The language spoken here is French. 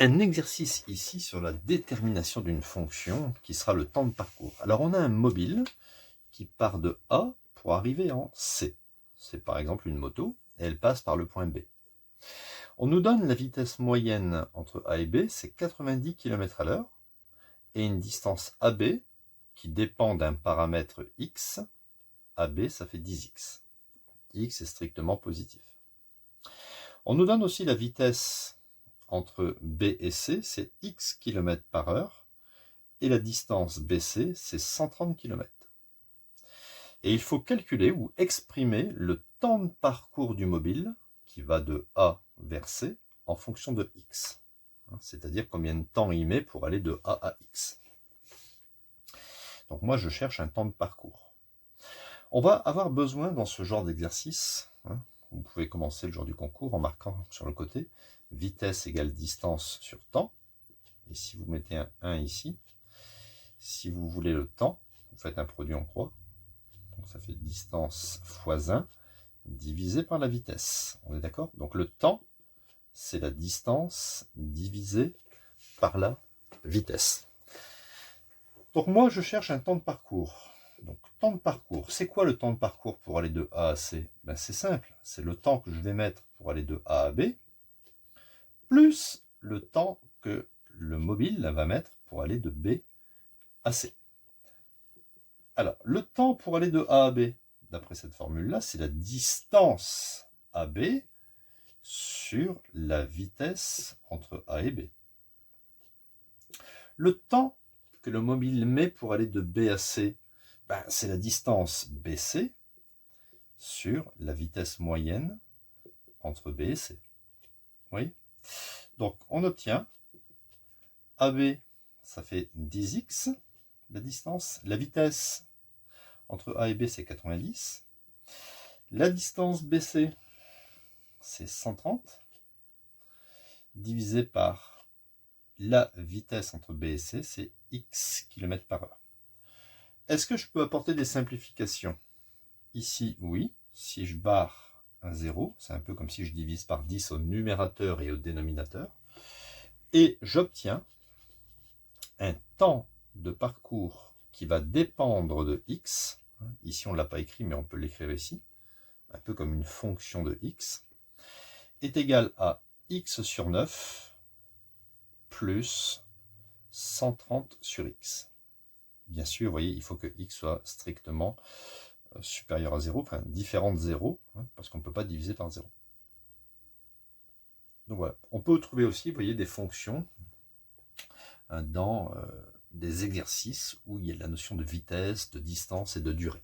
un exercice ici sur la détermination d'une fonction qui sera le temps de parcours. Alors on a un mobile qui part de A pour arriver en C. C'est par exemple une moto et elle passe par le point B. On nous donne la vitesse moyenne entre A et B, c'est 90 km/h et une distance AB qui dépend d'un paramètre X. AB, ça fait 10x. X est strictement positif. On nous donne aussi la vitesse entre B et C, c'est X km/h, et la distance BC, c'est 130 km. Et il faut calculer ou exprimer le temps de parcours du mobile, qui va de A vers C, en fonction de X. C'est-à-dire combien de temps il met pour aller de A à X. Donc moi, je cherche un temps de parcours. On va avoir besoin dans ce genre d'exercice, vous pouvez commencer le jour du concours en marquant sur le côté vitesse égale distance sur temps. Et si vous mettez un 1 ici, si vous voulez le temps, vous faites un produit en croix. Donc ça fait distance fois 1 divisé par la vitesse. On est d'accord? Donc le temps, c'est la distance divisée par la vitesse. Donc moi, je cherche un temps de parcours. Donc temps de parcours, c'est quoi le temps de parcours pour aller de A à C? Ben, c'est simple, c'est le temps que je vais mettre pour aller de A à B, plus le temps que le mobile va mettre pour aller de B à C. Alors, le temps pour aller de A à B, d'après cette formule-là, c'est la distance AB sur la vitesse entre A et B. Le temps que le mobile met pour aller de B à C, ben, c'est la distance BC sur la vitesse moyenne entre B et C. Oui. Donc, on obtient AB, ça fait 10x, la distance. La vitesse entre A et B, c'est 90. La distance BC, c'est 130, divisé par la vitesse entre B et C, c'est x km/h. Est-ce que je peux apporter des simplifications? Ici, oui. Si je barre un 0, c'est un peu comme si je divise par 10 au numérateur et au dénominateur. Et j'obtiens un temps de parcours qui va dépendre de x. Ici, on ne l'a pas écrit, mais on peut l'écrire ici. Un peu comme une fonction de x. Est égal à x sur 9 plus 130 sur x. Bien sûr, vous voyez, il faut que x soit strictement supérieur à 0, enfin différent de 0, parce qu'on ne peut pas diviser par 0. Donc voilà, on peut trouver aussi, vous voyez, des fonctions dans des exercices où il y a la notion de vitesse, de distance et de durée.